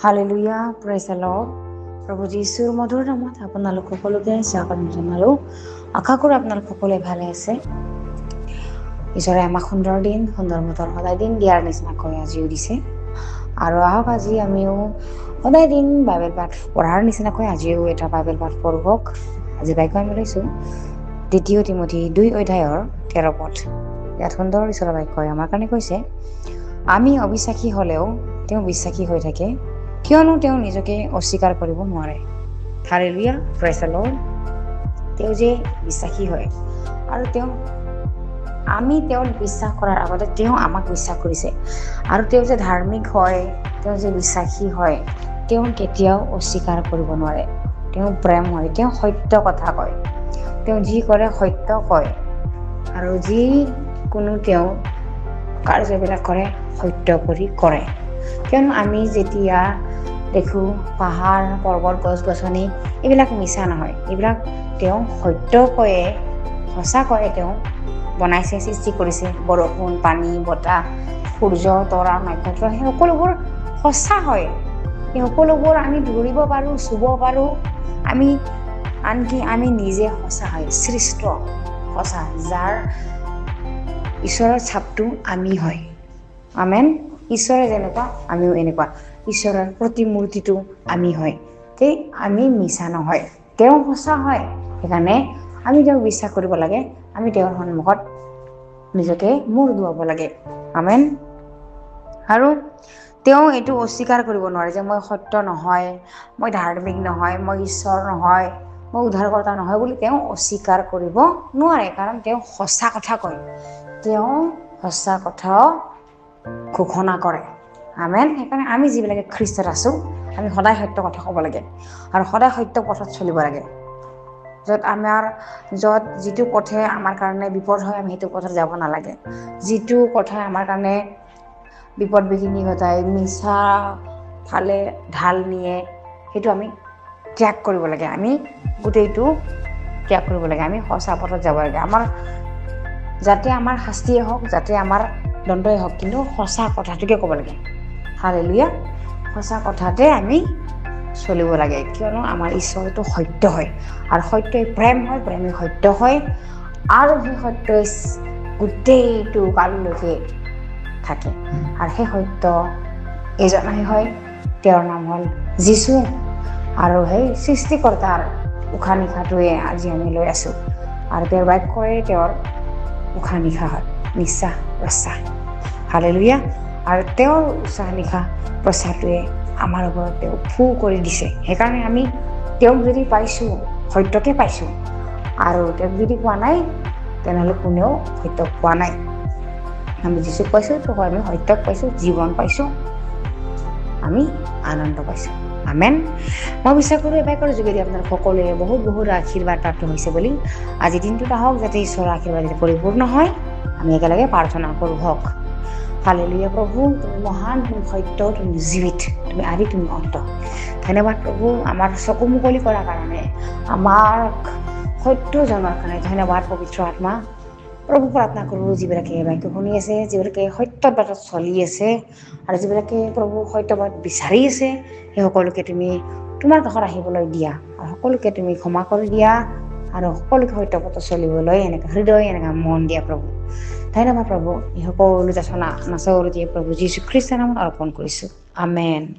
Hallelujah, praise the lord. প্ৰভু যীশুৰ মধুৰ নামত আপোনালোক সকলোকে স্বাগতম জনালোঁ। আশা কৰোঁ আপোনালোক সকলোৱে ভালে আছে। ঈশ্বৰে আমাক সুন্দৰ দিন, সুন্দৰ বতৰ সদায় দিন দিয়াৰ নিচিনাকৈ আজিও দিছে। আৰু আহক আজি আমিও সদায় দিন বাইবেল পাঠ পঢ়াৰ নিচিনাকৈ আজিও এটা বাইবেল পাঠ পঢ়ক। আজি বাক্য আমি লৈছোঁ 2 তিমোথী 2:13 পদ। ইয়াত সুন্দৰ ঈশ্বৰৰ বাক্যই আমাৰ কাৰণে কৈছে, আমি অবিশ্বাসী হ'লেও তেওঁ বিশ্বাসী হৈ থাকে, কিয়নো তেওঁ নিজকে অস্বীকাৰ কৰিব নোৱাৰে। Hallelujah, praise the lord. তেওঁ যে বিশ্বাসী হয় আৰু আমি তেওঁক বিশ্বাস কৰাৰ আগতে তেওঁ আমাক বিশ্বাস কৰিছে। আৰু তেওঁ যে ধাৰ্মিক হয়, তেওঁ যে বিশ্বাসী হয়, তেওঁ কেতিয়াও অস্বীকাৰ কৰিব নোৱাৰে। তেওঁ প্ৰেম হয়, তেওঁ সত্য কথা কয়, তেওঁ যি কৰে সত্য কয়, আৰু যিকোনো তেওঁ কাৰ্যবিলাক কৰে সত্য কৰি কৰে। কিয়নো আমি যেতিয়া দেখোঁ পাহাৰ পৰ্বত গছ গছনি এইবিলাক মিছা নহয়, এইবিলাক তেওঁ সত্য কয়ে, সঁচা কয়ে। তেওঁ বনাইছে, সৃষ্টি কৰিছে। বৰষুণ, পানী, বতাহ, সূৰ্য, তৰা, নক্ষত্ৰ, সেই সকলোবোৰ সঁচা হয়। সেই সকলোবোৰ আমি ধৰিব পাৰোঁ, চুব পাৰোঁ। আনকি আমি নিজে সঁচা হয়, সৃষ্ট সঁচা, যাৰ ঈশ্বৰৰ ছাপটো আমি হয়। আমেন। ঈশ্বৰে যেনেকুৱা আমিও এনেকুৱা, ঈশ্বৰৰ প্ৰতিমূৰ্তিটো আমি হয়। আমি মিছা নহয়, তেওঁ সঁচা হয়। সেইকাৰণে আমি তেওঁক বিশ্বাস কৰিব লাগে। আমি তেওঁৰ সন্মুখত নিজকে মূৰ দোৱাব লাগে। আমেন। আৰু তেওঁ এইটো অস্বীকাৰ কৰিব নোৱাৰে যে মই সত্য নহয়, মই ধাৰ্মিক নহয়, মই ঈশ্বৰ নহয়, মই উদ্ধাৰকৰ্তা নহয় বুলি তেওঁ অস্বীকাৰ কৰিব নোৱাৰে। কাৰণ তেওঁ সঁচা কথা কয়, তেওঁ সঁচা কথা ঘোষণা কৰে। আমেন। সেইকাৰণে আমি যিবিলাকে খ্ৰীষ্টত আছোঁ, আমি সদায় সত্য কথা ক'ব লাগে আৰু সদায় সত্য পথত চলিব লাগে। য'ত যিটো পথে আমাৰ কাৰণে বিপদ হয়, আমি সেইটো পথত যাব নালাগে। যিটো কথাই আমাৰ কাৰণে বিপদ বিঘিনি ঘটায়, মিছা ফালে ঢাল নিয়ে, সেইটো আমি ত্যাগ কৰিব লাগে। আমি গোটেইটো ত্যাগ কৰিব লাগে। আমি সঁচা পথত যাব লাগে। যাতে আমাৰ শাস্তিয়ে হওক, যাতে আমাৰ দণ্ডই হওক, কিন্তু সঁচা কথাটোকে ক'ব লাগে। হালেলুয়া। সঁচা কথাতে আমি চলিব লাগে। কিয়নো আমাৰ ঈশ্বৰটো সত্য হয়, আৰু সত্যই প্ৰেম হয়, প্ৰেমে সত্য হয়, আৰু সেই সত্যই গোটেইটো কাললৈকে থাকে। আৰু সেই সত্য এজনাই হয়, তেওঁৰ নাম হ'ল যীশু। আৰু সেই সৃষ্টিকৰ্তাৰ উশাহ নিশাটোৱে আজি আমি লৈ আছোঁ। আৰু তেওঁৰ বাক্যই তেওঁৰ উশাহ নিশাহ হয়, নিশ্বাস প্ৰশ্বাস। হালেলুয়া। আৰু তেওঁৰ উশাহ নিশাহ প্ৰশ্বাসটোৱে আমাৰ ওপৰত তেওঁ ফু কৰি দিছে। সেইকাৰণে আমি তেওঁক যদি পাইছোঁ, সত্যকে পাইছোঁ। আৰু তেওঁক যদি পোৱা নাই, তেনেহ'লে কোনেও সত্যক পোৱা নাই। আমি যীশুক পাইছোঁ, তো আমি সত্যক পাইছোঁ, জীৱন পাইছোঁ, আমি আনন্দ পাইছোঁ। আমেন। মই বিশ্বাস কৰোঁ এই বাক্যৰ যোগেদি আপোনালোক সকলোৱে বহুত বহুত আশীৰ্বাদ প্ৰাপ্ত হৈছে বুলি। আজি দিনটোত আহক যাতে ঈশ্বৰৰ আশীৰ্বাদ পৰিপূৰ্ণ হয়। আমি একেলগে প্ৰাৰ্থনা কৰোঁ। হওক। হালেলুয়া। প্ৰভু, তুমি মহান, তুমি সত্য, তুমি জীৱিত, তুমি আদি, তুমি অন্ত। ধন্যবাদ প্ৰভু, আমাৰ চকু মুকলি কৰাৰ কাৰণে, আমাক সত্য জনাৰ কাৰণে ধন্যবাদ। পবিত্ৰ আত্মা প্ৰভু, প্ৰাৰ্থনা কৰোঁ যিবিলাকে বাক্য শুনি আছে, যিবিলাকে সত্যৰ বাটত চলি আছে, আৰু যিবিলাকে প্ৰভু সত্যবাদ বিচাৰি আছে, সেই সকলোকে তুমি তোমাৰ কাষত আহিবলৈ দিয়া, আৰু সকলোকে তুমি ক্ষমা কৰি দিয়া, আৰু সকলোকে সত্য পথত চলিবলৈ এনেকৈ হৃদয়, এনেকৈ মন দিয়া প্ৰভু। ধন্যবাদ প্ৰভু। এই সকলো যাচনা নাচৰ দিয়ে প্ৰভু যীশু খ্ৰীষ্টৰ নামত অৰ্পণ কৰিছোঁ। আমেন।